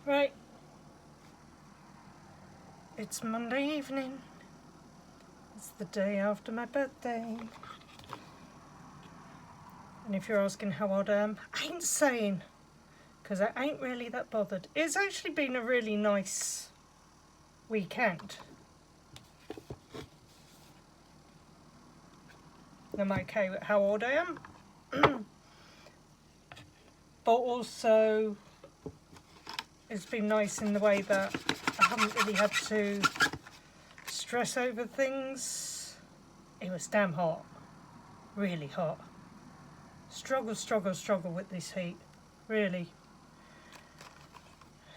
Right, it's Monday evening. It's the day after my birthday. And if you're asking how old I am, I ain't saying, because I ain't really that bothered. It's actually been a really nice weekend. I'm okay with how old I am. But also, it's been nice in the way that I haven't really had to stress over things. It was damn hot. Really hot. Struggle with this heat. Really.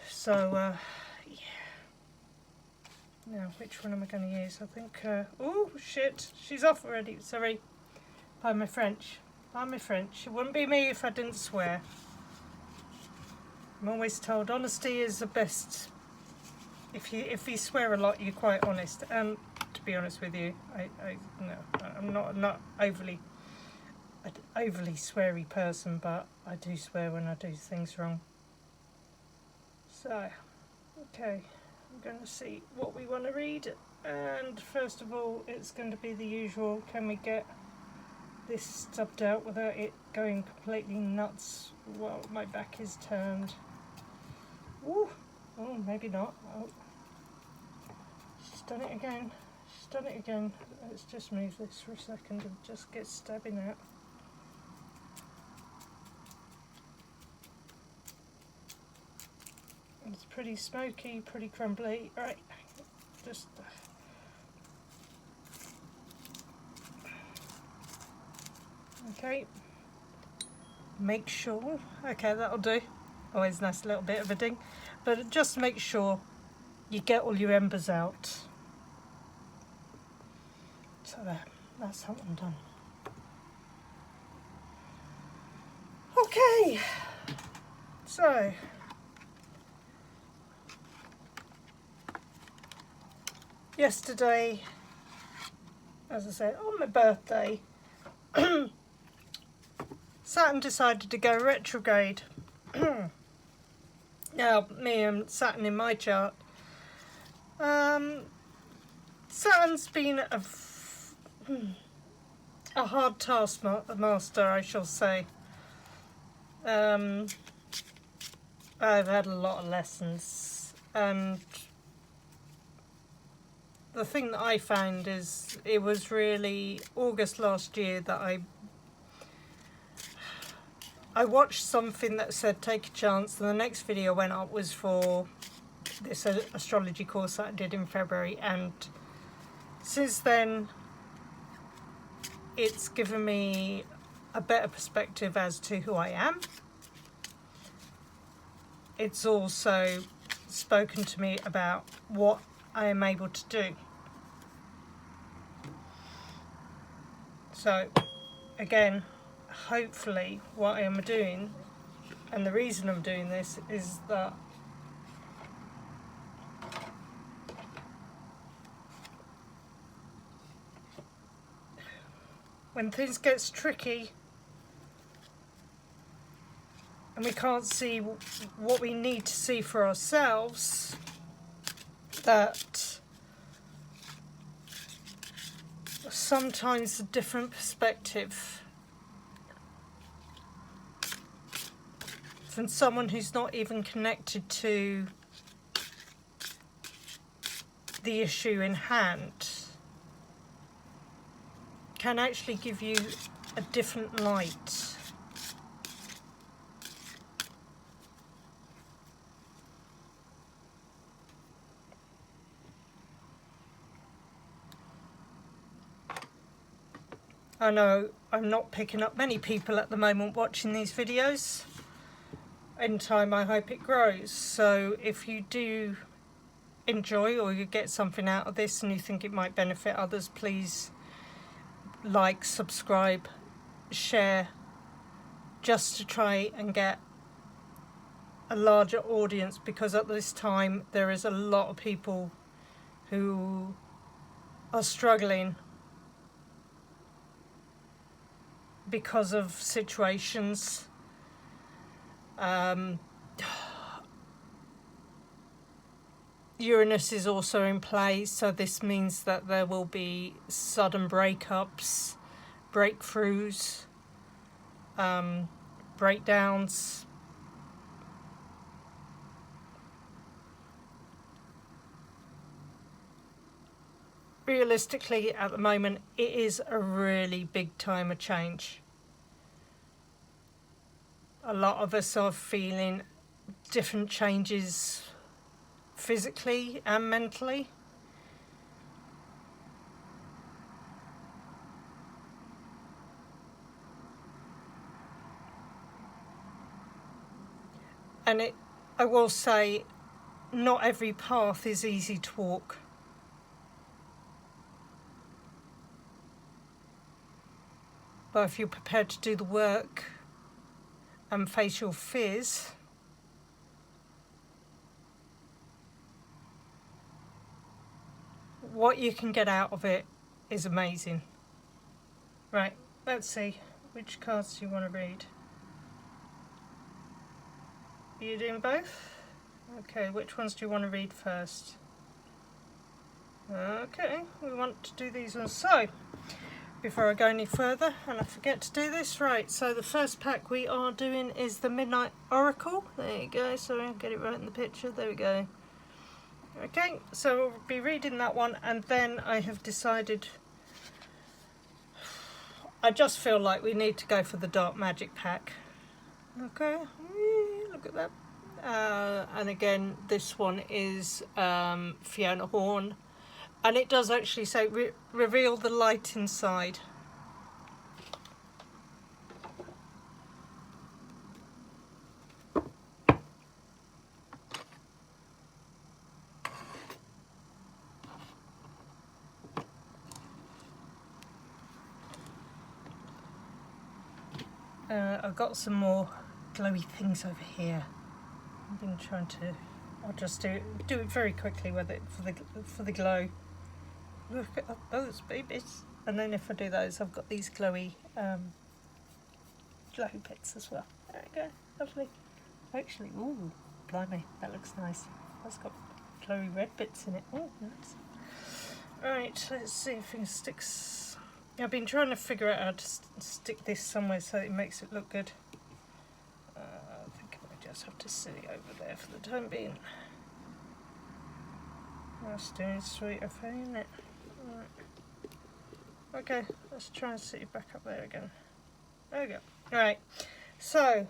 So, yeah. Now, which one am I going to use? I think, oh, shit. She's off already. Sorry. Pardon my French. Pardon my French. It wouldn't be me if I didn't swear. I'm always told honesty is the best. If you swear a lot, you're quite honest. And to be honest with you, I'm not overly sweary person, but I do swear when I do things wrong. So, okay, I'm going to see what we want to read. And first of all, it's going to be the usual. Can we get this stubbed out without it going completely nuts while my back is turned? Ooh. Oh, maybe not. Oh. She's done it again. She's done it again. Let's just move this for a second and just get stabbing out. It's pretty smoky, pretty crumbly. Right, just okay. Make sure. Okay, that'll do. Always nice little bit of a ding, but just make sure you get all your embers out. So there, that's that one done. Okay, so yesterday, as I said, on my birthday, Saturn decided to go retrograde. Now, me and Saturn in my chart, Saturn's been a hard taskmaster, I shall say. I've had a lot of lessons, and the thing that I found is it was really August last year that I watched something that said take a chance, and the next video went up was for this astrology course that I did in February, and since then it's given me a better perspective as to who I am. It's also spoken to me about what I am able to do. So again, hopefully what I am doing, and the reason I'm doing this, is that when things gets tricky and we can't see what we need to see for ourselves, that sometimes a different perspective from someone who's not even connected to the issue in hand can actually give you a different light. I know I'm not picking up many people at the moment watching these videos. In time, I hope it grows. So if you do enjoy or you get something out of this and you think it might benefit others, please like, subscribe, share, just to try and get a larger audience, because at this time there is a lot of people who are struggling because of situations. Uranus is also in play, so this means that there will be sudden breakups, breakthroughs, breakdowns. Realistically, at the moment, it is a really big time of change. A lot of us are feeling different changes physically and mentally. And I will say, not every path is easy to walk. But if you're prepared to do the work and face your fears, what you can get out of it is amazing. Right, let's see. Which cards do you want to read? Are you doing both? Okay, which ones do you want to read first? Okay, we want to do these ones. So, before I go any further, and I forget to do this, right, so the first pack we are doing is the Midnight Oracle. There you go, sorry, I'll get it right in the picture, there we go. Okay, so we'll be reading that one, and then I have decided, I just feel like we need to go for the Dark Magic pack. Okay, look at that. And again, this one is Fiona Horn. And it does actually say, reveal the light inside. I've got some more glowy things over here. I've been trying to, I'll just do it very quickly with it for the glow. Look at those babies. And then if I do those, I've got these glowy glow bits as well. There we go, lovely. Actually, ooh, blimey, that looks nice. That's got glowy red bits in it. Oh, nice. Right, let's see if it sticks. I've been trying to figure out how to stick this somewhere so it makes it look good. I think I might just have to sit it over there for the time being. That's doing sweet affair, isn't it? Right. Okay, let's try and sit it back up there again. There we go. Right, so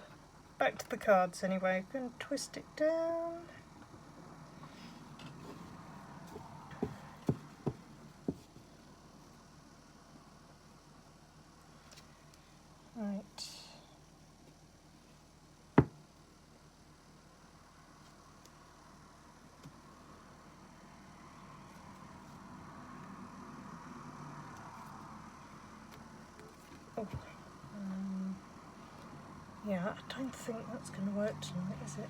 back to the cards anyway. I'm going to twist it down. Right. Oh. Yeah, I don't think that's going to work tonight, is it?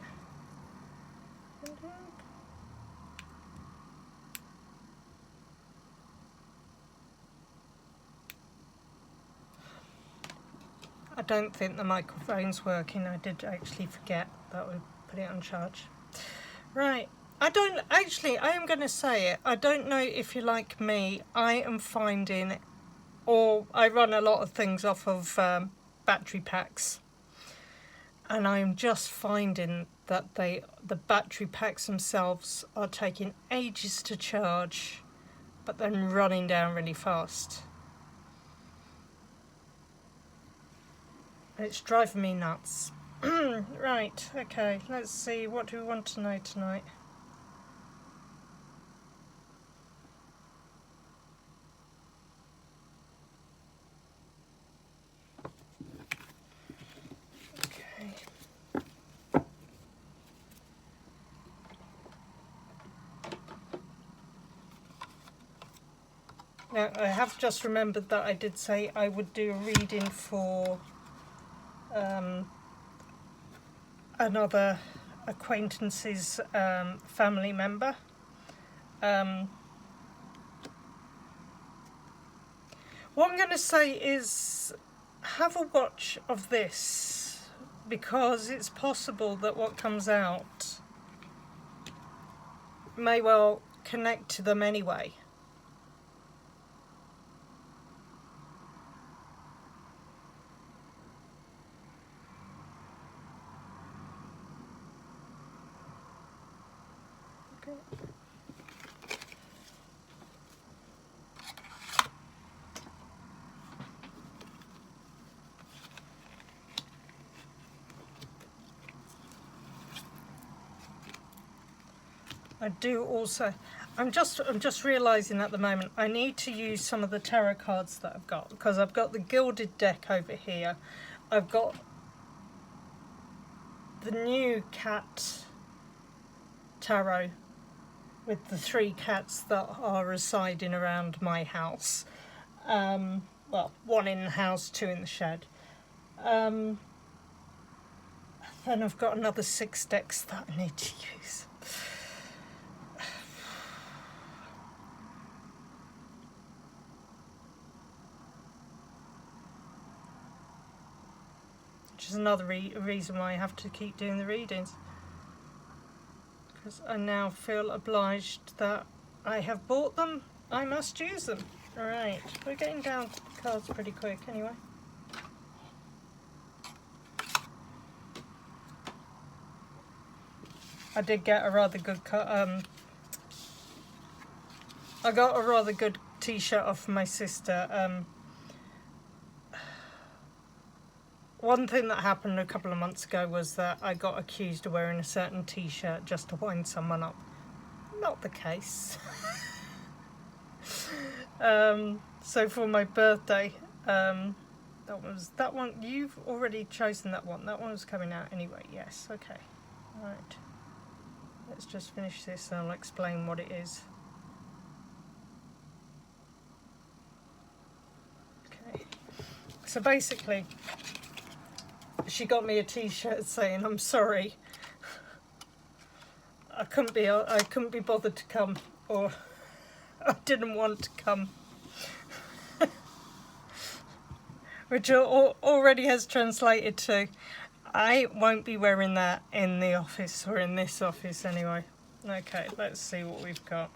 I don't think the microphone's working. I did actually forget that we put it on charge. Right. I am going to say it. I don't know if you're like me. I am finding, or I run a lot of things off of battery packs. And I'm just finding that the battery packs themselves are taking ages to charge, but then running down really fast. It's driving me nuts. Right, okay, let's see, what do we want to know tonight? Okay. Now, I have just remembered that I did say I would do a reading for another acquaintance's family member. What I'm going to say is have a watch of this, because it's possible that what comes out may well connect to them anyway. Okay. I do also, I'm just realising at the moment I need to use some of the tarot cards that I've got, because I've got the gilded deck over here. I've got the new cat tarot with the 3 cats that are residing around my house. Well, 1 in the house, 2 in the shed. Then I've got another 6 decks that I need to use. Which is another reason why I have to keep doing the readings. Because I now feel obliged that I have bought them, I must use them. Alright, we're getting down to the cards pretty quick anyway. I did get a rather good I got a rather good t-shirt off my sister. One thing that happened a couple of months ago was that I got accused of wearing a certain t-shirt just to wind someone up. Not the case. So for my birthday, that one, you've already chosen that one. That one was coming out anyway, yes, okay. Right. Let's just finish this and I'll explain what it is. Okay. So basically, she got me a t-shirt saying, "I'm sorry, I couldn't be bothered to come," or "I didn't want to come," which already has translated to, "I won't be wearing that in the office, or in this office anyway." Okay, let's see what we've got.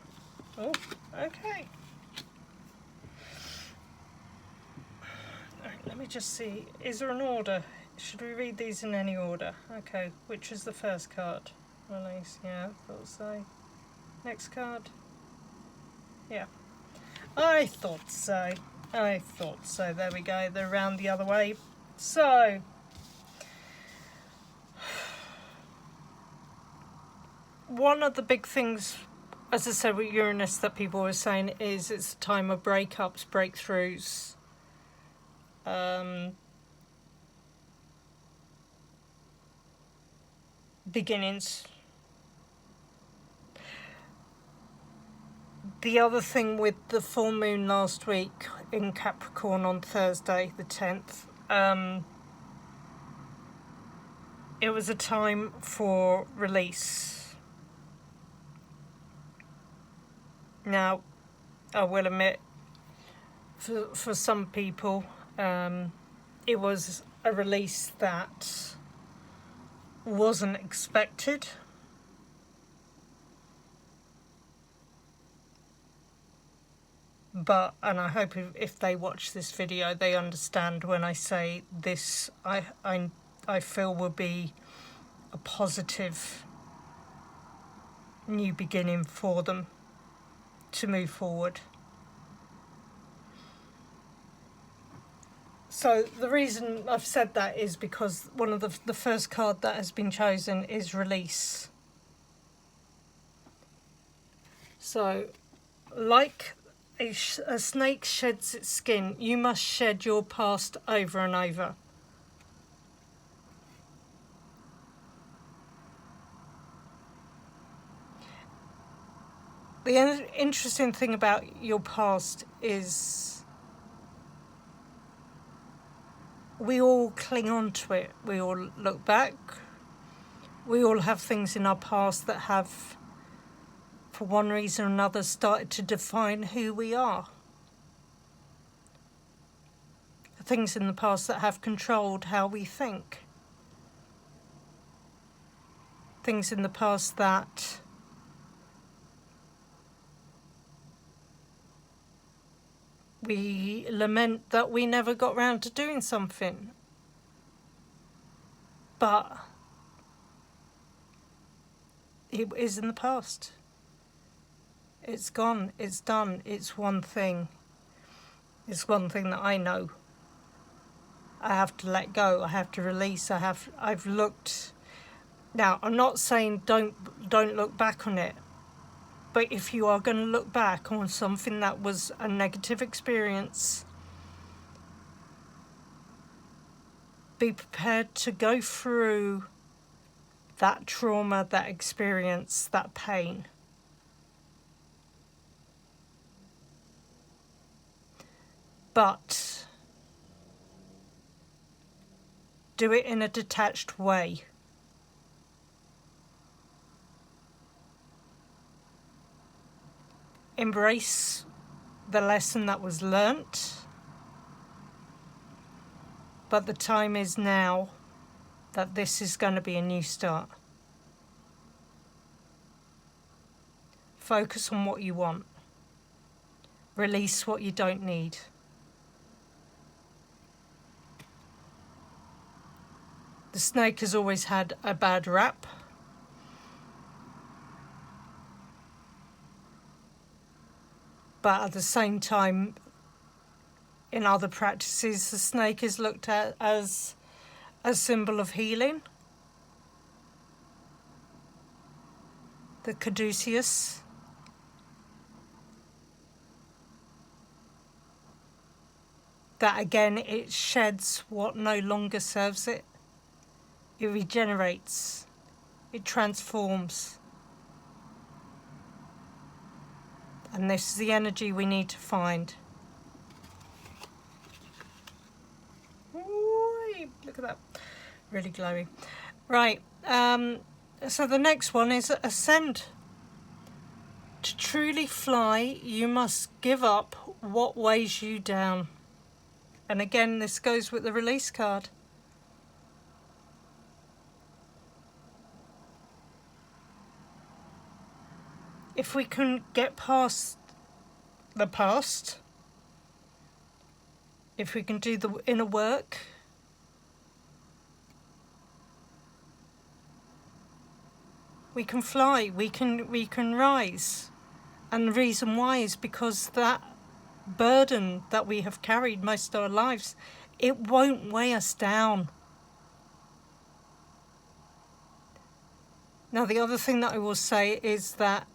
Oh, okay. Alright, let me just see. Is there an order? Should we read these in any order? Okay, which is the first card? Release, yeah, thought so. Next card? Yeah. I thought so. I thought so. There we go. They're round the other way. So, one of the big things, as I said with Uranus, that people were saying is it's a time of breakups, breakthroughs, beginnings. The other thing with the full moon last week in Capricorn on Thursday the 10th, it was a time for release. Now, I will admit, for some people, it was a release that wasn't expected. But, and I hope if they watch this video, they understand when I say this, I feel will be a positive new beginning for them to move forward. So the reason I've said that is because one of the first card that has been chosen is release. So, like a snake sheds its skin, you must shed your past over and over. The interesting thing about your past is we all cling on to it. We all look back. We all have things in our past that have, for one reason or another, started to define who we are. Things in the past that have controlled how we think. Things in the past that We lament that we never got round to doing something. But it is in the past. It's gone. It's done. It's one thing. It's one thing that I know. I have to let go. I have to release. I've looked. Now, I'm not saying don't look back on it. But if you are going to look back on something that was a negative experience, be prepared to go through that trauma, that experience, that pain. But do it in a detached way. Embrace the lesson that was learnt, but the time is now that this is going to be a new start. Focus on what you want. Release what you don't need. The snake has always had a bad rap. But at the same time, in other practices, the snake is looked at as a symbol of healing. The caduceus. That again, it sheds what no longer serves it. It regenerates. It transforms. And this is the energy we need to find. Ooh, look at that. Really glowy. Right. So the next one is ascend. To truly fly, you must give up what weighs you down. And again, this goes with the release card. If we can get past the past, if we can do the inner work, we can fly, we can rise. And the reason why is because that burden that we have carried most of our lives, it won't weigh us down. Now, the other thing that I will say is that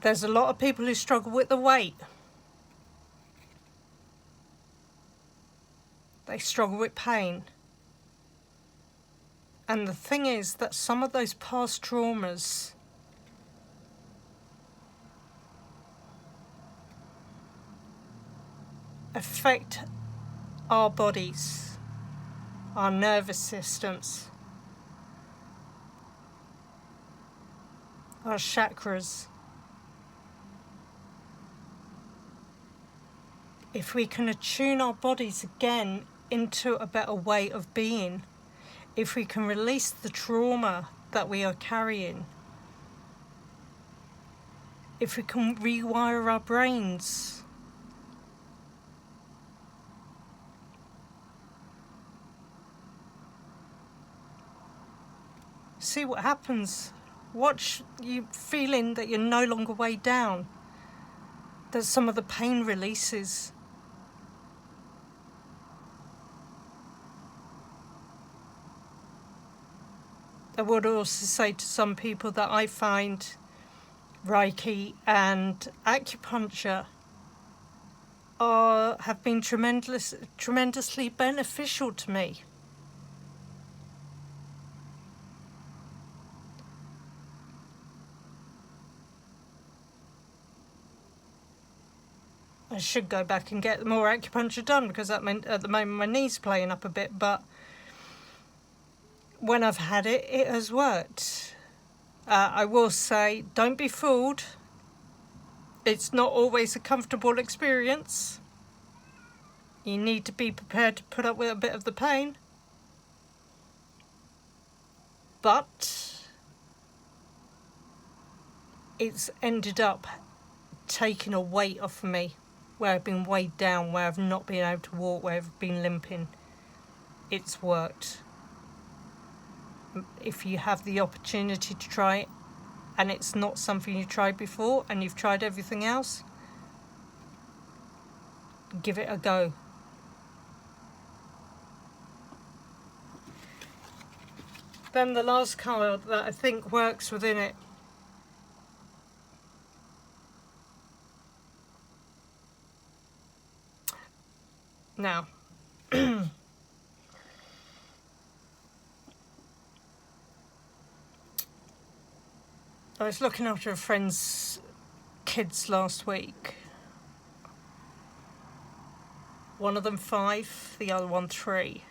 there's a lot of people who struggle with the weight. They struggle with pain. And the thing is that some of those past traumas affect our bodies, our nervous systems, our chakras. If we can attune our bodies again into a better way of being, if we can release the trauma that we are carrying, if we can rewire our brains, see what happens. Watch you feeling that you're no longer weighed down, that some of the pain releases. I would also say to some people that I find Reiki and acupuncture have been tremendously beneficial to me. I should go back and get more acupuncture done because at the moment my knee's playing up a bit, but when I've had it, it has worked. I will say, don't be fooled. It's not always a comfortable experience. You need to be prepared to put up with a bit of the pain. But it's ended up taking a weight off of me, where I've been weighed down, where I've not been able to walk, where I've been limping. It's worked. If you have the opportunity to try it, and it's not something you've tried before, and you've tried everything else, give it a go. Then the last card that I think works within it. Now, I was looking after a friend's kids last week. One of them 5, the other one 3.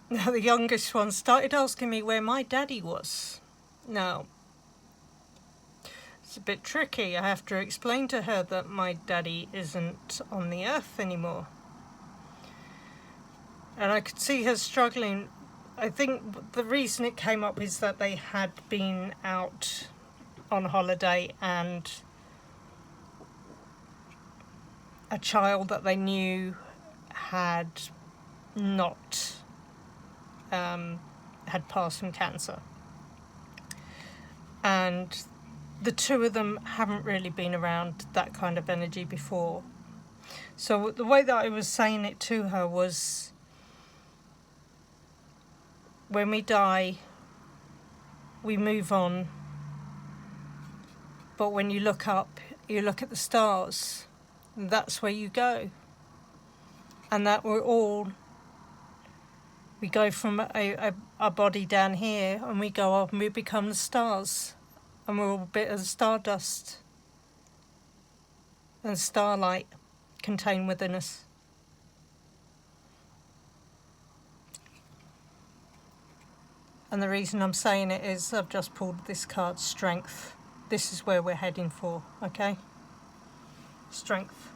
Now the youngest one started asking me where my daddy was. Now, it's a bit tricky. I have to explain to her that my daddy isn't on the earth anymore. And I could see her struggling. I think the reason it came up is that they had been out on holiday, and a child that they knew had not had passed from cancer, and the two of them haven't really been around that kind of energy before. So the way that I was saying it to her was, when we die, we move on, but when you look up, you look at the stars, and that's where you go. And that we go from a body down here, and we go up and we become the stars, and we're all a bit of stardust and starlight contained within us. And the reason I'm saying it is I've just pulled this card, Strength. This is where we're heading for, okay? Strength.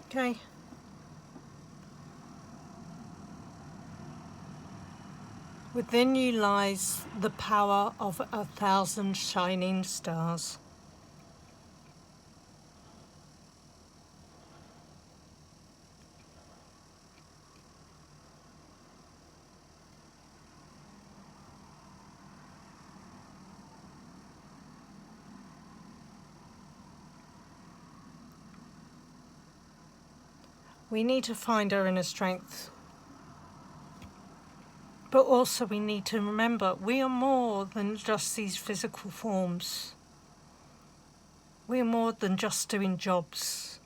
Okay. Within you lies the power of 1,000 shining stars. We need to find our inner strength. But also we need to remember we are more than just these physical forms. We are more than just doing jobs.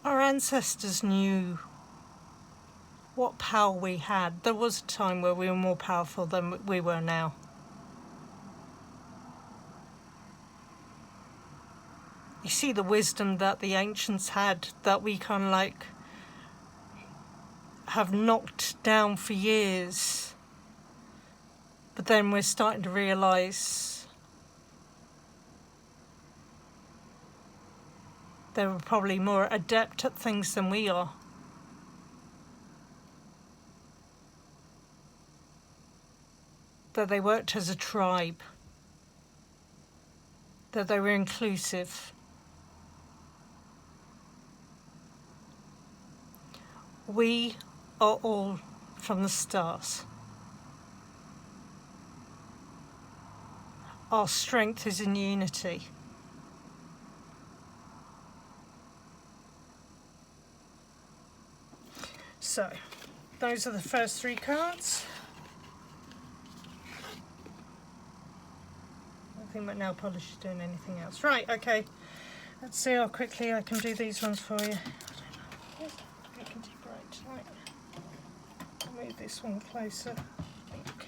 Our ancestors knew what power we had. There was a time where we were more powerful than we were now. You see the wisdom that the ancients had, that we kind of like have knocked down for years. But then we're starting to realise they were probably more adept at things than we are. That they worked as a tribe. That they were inclusive. We are all from the stars. Our strength is in unity. So, those are the first 3 cards. I don't think my nail polish is doing anything else. Right, okay. Let's see how quickly I can do these ones for you. I can do bright. Right. I'll move this one closer. I think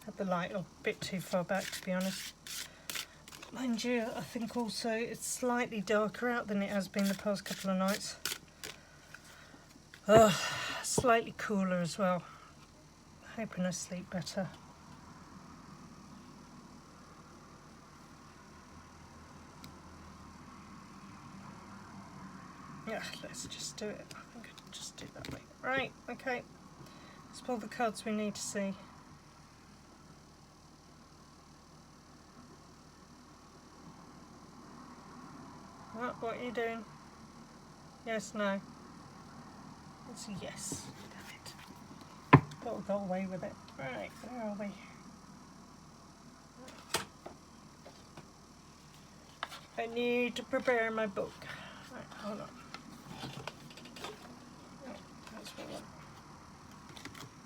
had the light a bit too far back, to be honest. Mind you, I think also it's slightly darker out than it has been the past couple of nights. Slightly cooler as well. Hoping I sleep better. Yeah, let's just do it. I think I'll just do that way. Right, okay. Let's pull the cards we need to see. What are you doing? Yes, no. It's a yes. Damn it. Thought we got away with it. Right, where are we? I need to prepare my book. Right, hold on. Oh, that's what I want.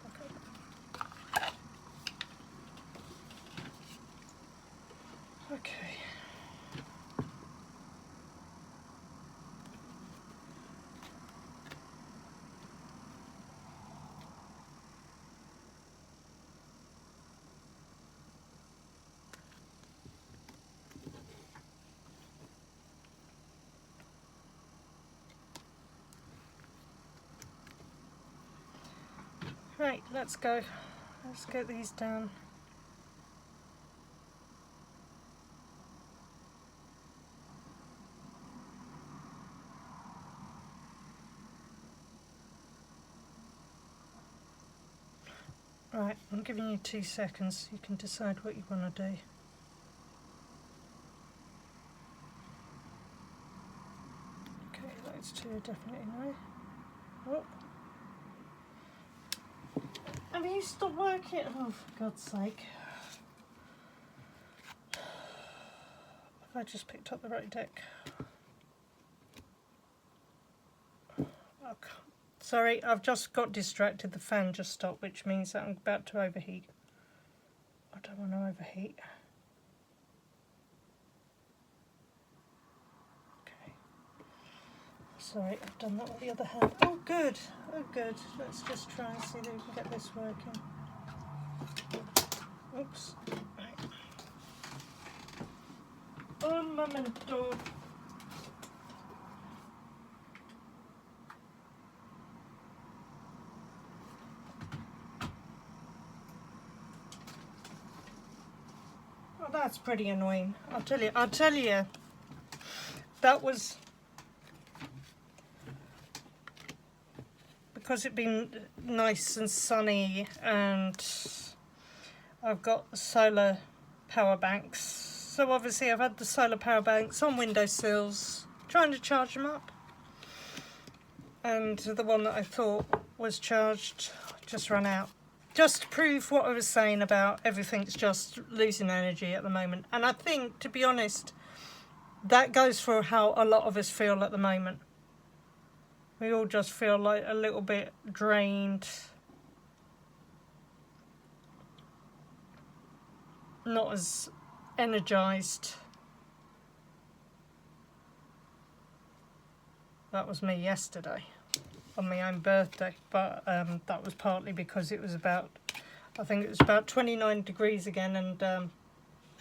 Okay. Okay. Right, let's go. Let's get these down. Right, I'm giving you 2 seconds. You can decide what you want to do. Okay, those two are definitely no. Oh. Have you stopped working? Oh, for God's sake. Have I just picked up the right deck? Oh, sorry, I've just got distracted. The fan just stopped, which means that I'm about to overheat. I don't want to overheat. Okay. Sorry, I've done that with the other hand. Oh, good. Oh, good. Let's just try and see if we can get this working. Oops. Right. Un momento. Oh, that's pretty annoying. I'll tell you. That was because it'd been nice and sunny, and I've got solar power banks. So obviously I've had the solar power banks on windowsills, trying to charge them up. And the one that I thought was charged just ran out. Just to prove what I was saying about everything's just losing energy at the moment. And I think, to be honest, that goes for how a lot of us feel at the moment. We all just feel like a little bit drained. Not as energized. That was me yesterday on my own birthday, but that was partly because it was about, I think it was about 29 degrees again, and my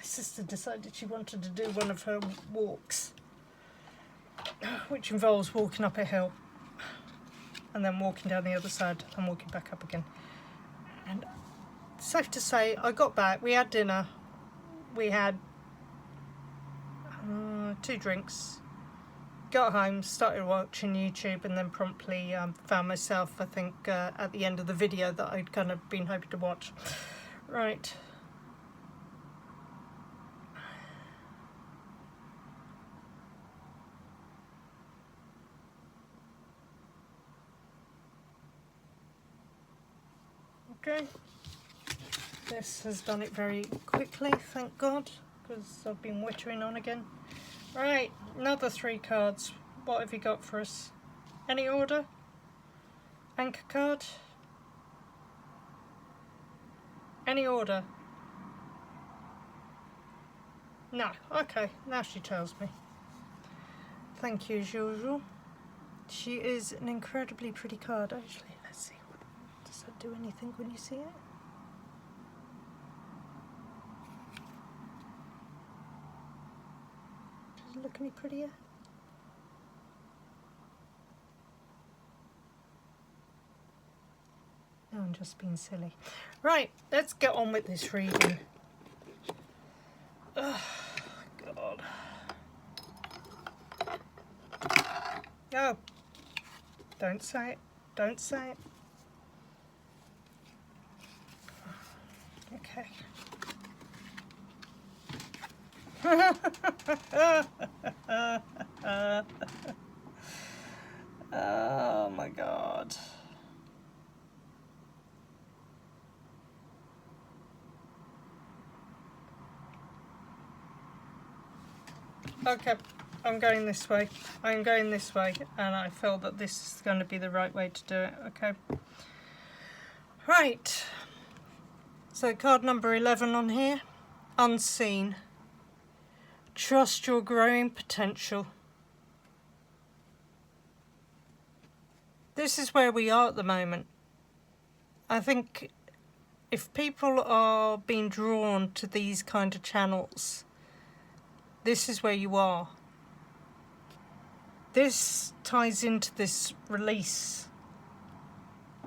sister decided she wanted to do one of her walks, which involves walking up a hill and then walking down the other side and walking back up again. And safe to say, I got back, we had dinner, we had 2 drinks, got home, started watching YouTube, and then promptly found myself, I think, at the end of the video that I'd kind of been hoping to watch. Right. Okay. This has done it very quickly, thank God, because I've been wittering on again. Right, another 3 cards. What have you got for us? Any order? Anchor card? Any order? No. Okay, now she tells me. Thank you as usual. She is an incredibly pretty card, actually. Let's see. Does that do anything when you see it? Does it look any prettier? No, I'm just being silly. Right, let's get on with this reading. Oh, God. Oh, Don't say it. Don't say it. Okay. Oh my God. Okay, I'm going this way. I'm going this way, and I feel that this is going to be the right way to do it. Okay. Right. So card number 11 on here. Unseen. Trust your growing potential. This is where we are at the moment. I think if people are being drawn to these kind of channels, this is where you are. This ties into this release.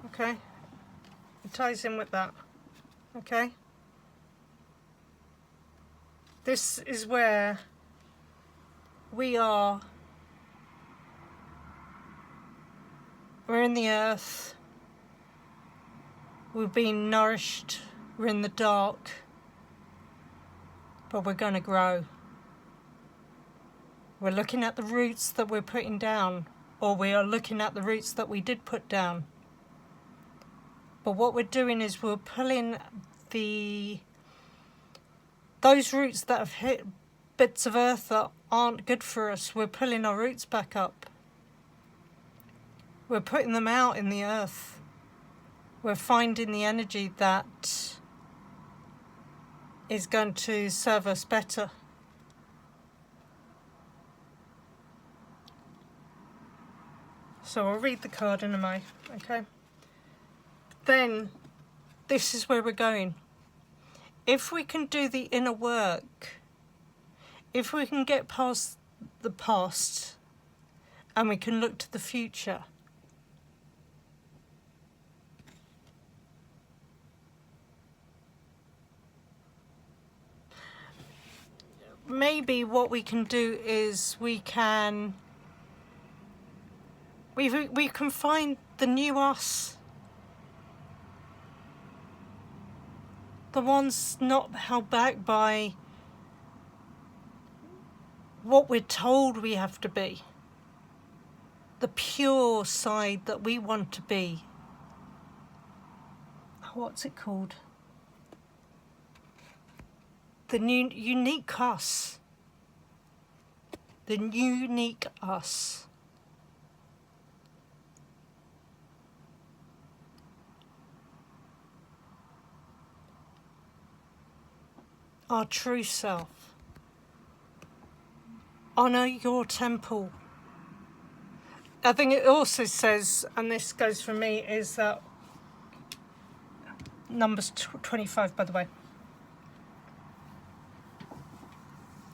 Okay? It ties in with that. Okay? This is where we are. We're in the earth. We're being nourished. We're in the dark. But we're going to grow. We're looking at the roots that we're putting down, or we are looking at the roots that we did put down. But what we're doing is we're pulling those roots that have hit bits of earth that aren't good for us, we're pulling our roots back up. We're putting them out in the earth. We're finding the energy that is going to serve us better. So I'll read the card in a moment, okay? Then, this is where we're going. If we can do the inner work, if we can get past the past and we can look to the future, maybe what we can do is we can find the new us. The ones not held back by what we're told we have to be. The pure side that we want to be. What's it called? The new unique us. The unique us. Our true self. Honor your temple. I think it also says, and this goes for me, is that Numbers 25, by the way.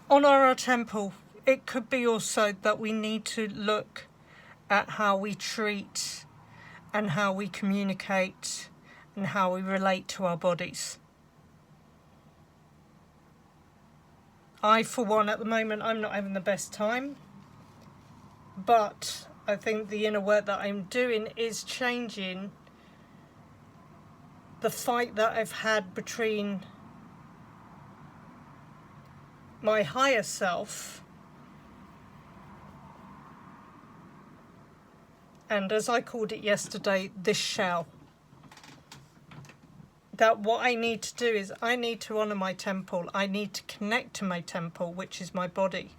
Honor our temple. It could be also that we need to look at how we treat and how we communicate and how we relate to our bodies. I, for one, at the moment, I'm not having the best time, but I think the inner work that I'm doing is changing the fight that I've had between my higher self and, as I called it yesterday, this shell. That what I need to do is I need to honour my temple. I need to connect to my temple, which is my body.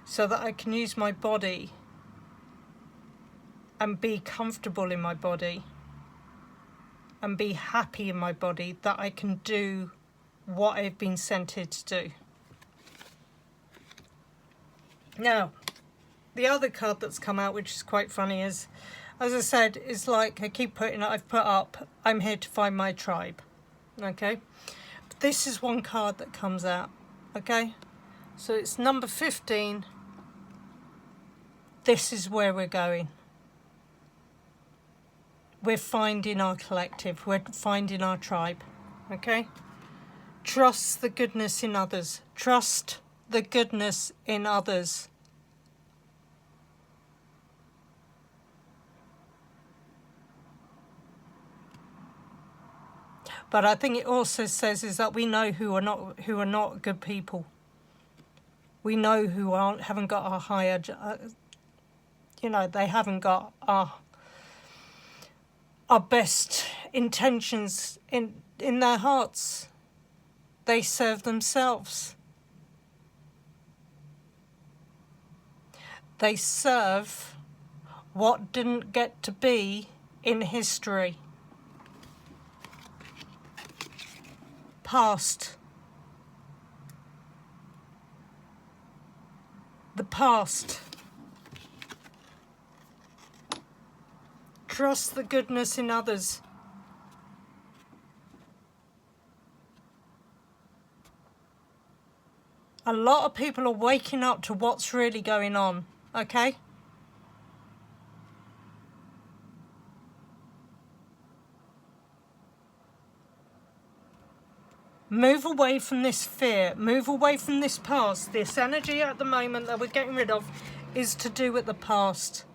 So that I can use my body and be comfortable in my body and be happy in my body, that I can do what I've been sent here to do. Now, the other card that's come out, which is quite funny, is, as I said, is like I keep putting, I've put up, I'm here to find my tribe. Okay? But this is one card that comes out. Okay? So it's number 15. This is where we're going. We're finding our collective. We're finding our tribe. Okay? Trust the goodness in others. Trust the goodness in others. But I think it also says is that we know who are not good people. We know who haven't got our higher, you know, they haven't got our best intentions in their hearts. They serve themselves. They serve what didn't get to be in history. Past. The past. Trust the goodness in others. A lot of people are waking up to what's really going on, okay? Move away from this fear. Move away from this past. This energy at the moment that we're getting rid of is to do with the past.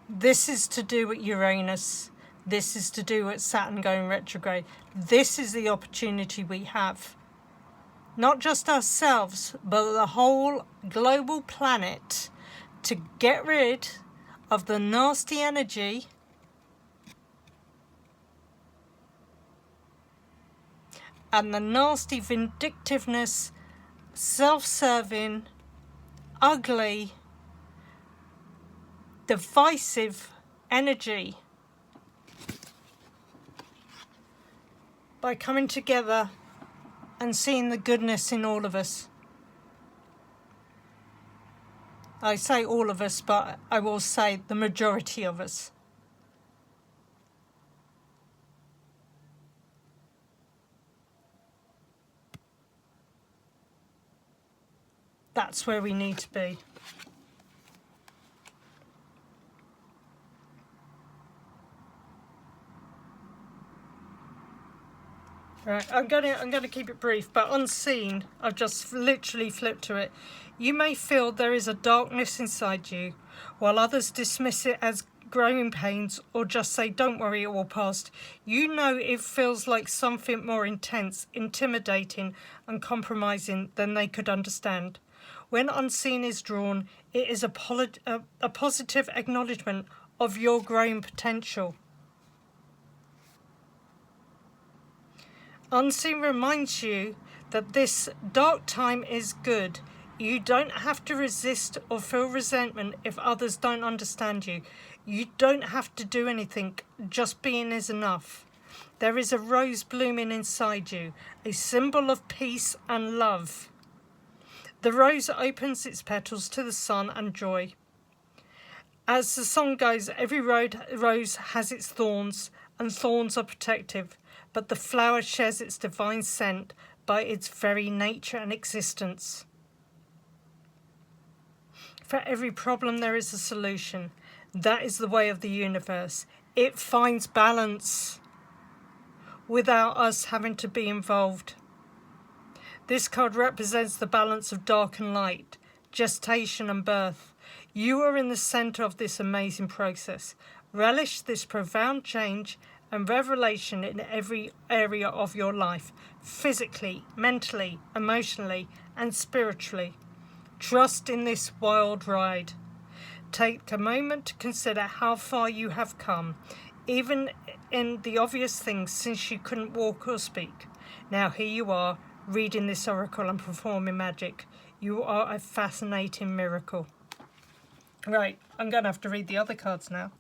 This is to do with Uranus. This is to do with Saturn going retrograde. This is the opportunity we have. Not just ourselves, but the whole global planet, to get rid of the nasty energy and the nasty vindictiveness, self-serving, ugly, divisive energy by coming together and seeing the goodness in all of us. I say all of us, but I will say the majority of us. That's where we need to be. Right, I'm gonna keep it brief, but unseen, I've just literally flipped to it. You may feel there is a darkness inside you, while others dismiss it as growing pains or just say, don't worry, it will pass. You know it feels like something more intense, intimidating and compromising than they could understand. When unseen is drawn, it is a positive acknowledgement of your growing potential. Unseen reminds you that this dark time is good. You don't have to resist or feel resentment if others don't understand you. You don't have to do anything, just being is enough. There is a rose blooming inside you, a symbol of peace and love. The rose opens its petals to the sun and joy. As the song goes, every rose has its thorns, and thorns are protective, but the flower shares its divine scent by its very nature and existence. For every problem there is a solution. That is the way of the universe. It finds balance without us having to be involved. This card represents the balance of dark and light, gestation and birth. You are in the center of this amazing process. Relish this profound change and revelation in every area of your life, physically, mentally, emotionally, and spiritually. Trust in this wild ride. Take a moment to consider how far you have come, even in the obvious things since you couldn't walk or speak. Now here you are, reading this oracle and performing magic. You are a fascinating miracle. Right, I'm going to have to read the other cards now.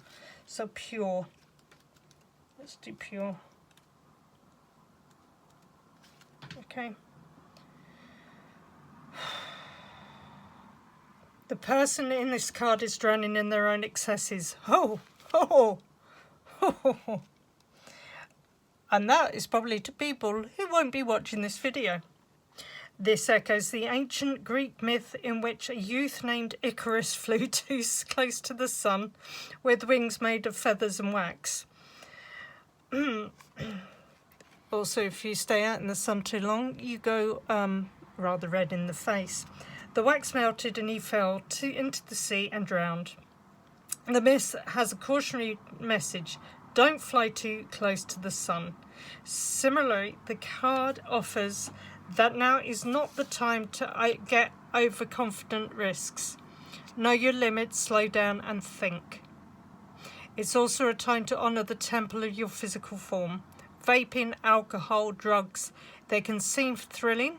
So pure. Let's do pure. Okay. The person in this card is drowning in their own excesses. And that is probably to people who won't be watching this video. This echoes the ancient Greek myth in which a youth named Icarus flew too close to the sun with wings made of feathers and wax. Also, if you stay out in the sun too long, you go rather red in the face. The wax melted and he fell into the sea and drowned. The mist has a cautionary message. Don't fly too close to the sun. Similarly, the card offers that now is not the time to get overconfident risks. Know your limits, slow down and think. It's also a time to honour the temple of your physical form. Vaping, alcohol, drugs, they can seem thrilling,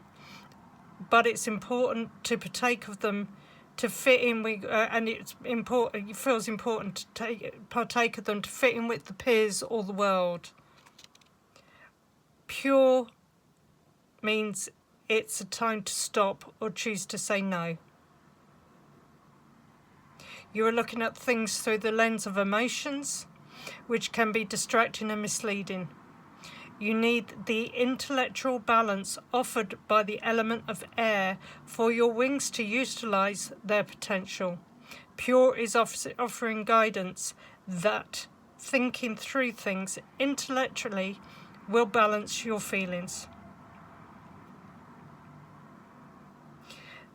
but it's important to partake of them to fit in with, and it's important. It feels important to partake of them to fit in with the peers or the world. Pure means it's a time to stop or choose to say no. You are looking at things through the lens of emotions, which can be distracting and misleading. You need the intellectual balance offered by the element of air for your wings to utilise their potential. Pure is offering guidance that thinking through things intellectually will balance your feelings.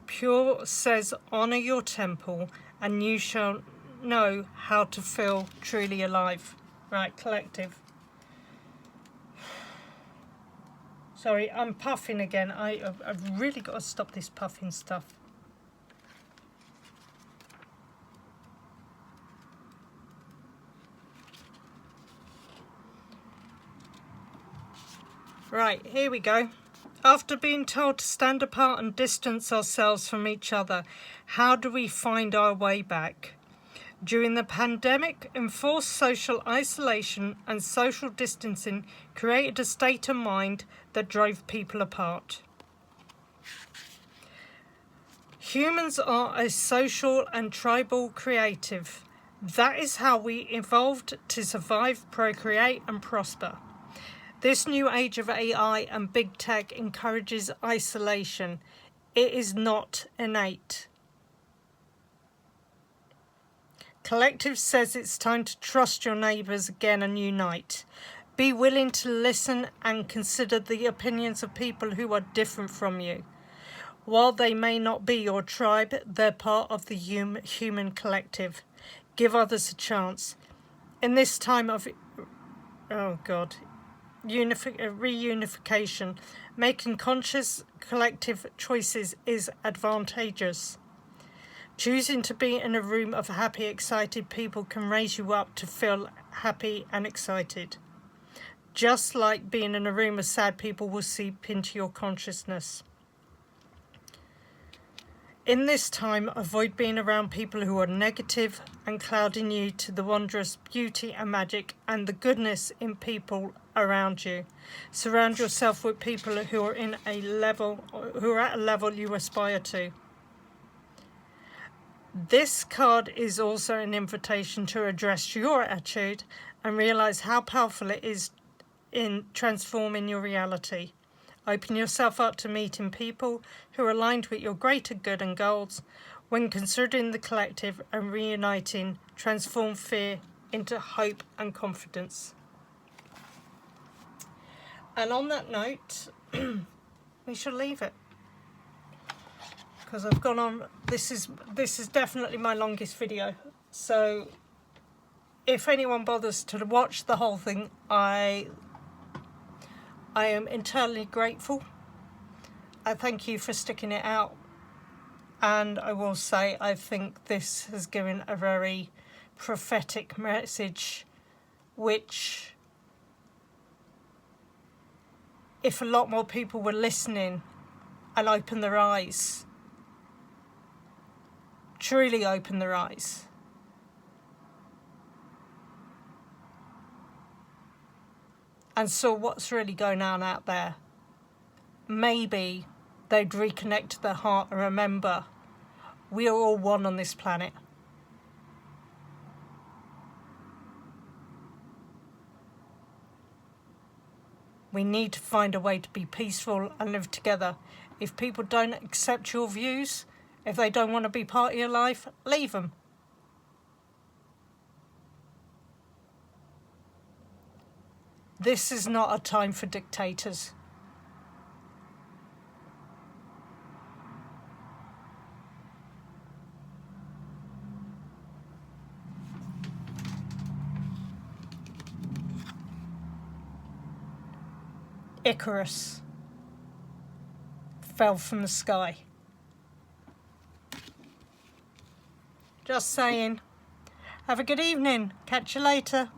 Pure says, honour your temple and you shall know how to feel truly alive. Right, collective. Sorry, I'm puffing again. I've really got to stop this puffing stuff. Right, here we go. After being told to stand apart and distance ourselves from each other, how do we find our way back? During the pandemic, enforced social isolation and social distancing created a state of mind that drove people apart. Humans are a social and tribal creative. That is how we evolved to survive, procreate and prosper. This new age of AI and big tech encourages isolation. It is not innate. Collective says it's time to trust your neighbours again and unite. Be willing to listen and consider the opinions of people who are different from you. While they may not be your tribe, they're part of the human collective. Give others a chance. In this time of reunification, making conscious collective choices is advantageous. Choosing to be in a room of happy, excited people can raise you up to feel happy and excited. Just like being in a room of sad people will seep into your consciousness. In this time, avoid being around people who are negative and clouding you to the wondrous beauty and magic and the goodness in people around you. Surround yourself with people who are at a level you aspire to. This card is also an invitation to address your attitude and realize how powerful it is in transforming your reality. Open yourself up to meeting people who are aligned with your greater good and goals. When considering the collective and reuniting, transform fear into hope and confidence. And on that note, we shall leave it. Because I've gone on, this is definitely my longest video. So if anyone bothers to watch the whole thing, I am eternally grateful. I thank you for sticking it out. And I will say, I think this has given a very prophetic message, which, if a lot more people were listening and open their eyes, truly open their eyes, and saw what's really going on out there, maybe they'd reconnect to their heart and remember we are all one on this planet. We need to find a way to be peaceful and live together. If people don't accept your views, if they don't want to be part of your life, leave them. This is not a time for dictators. Icarus fell from the sky. Just saying. Have a good evening. Catch you later.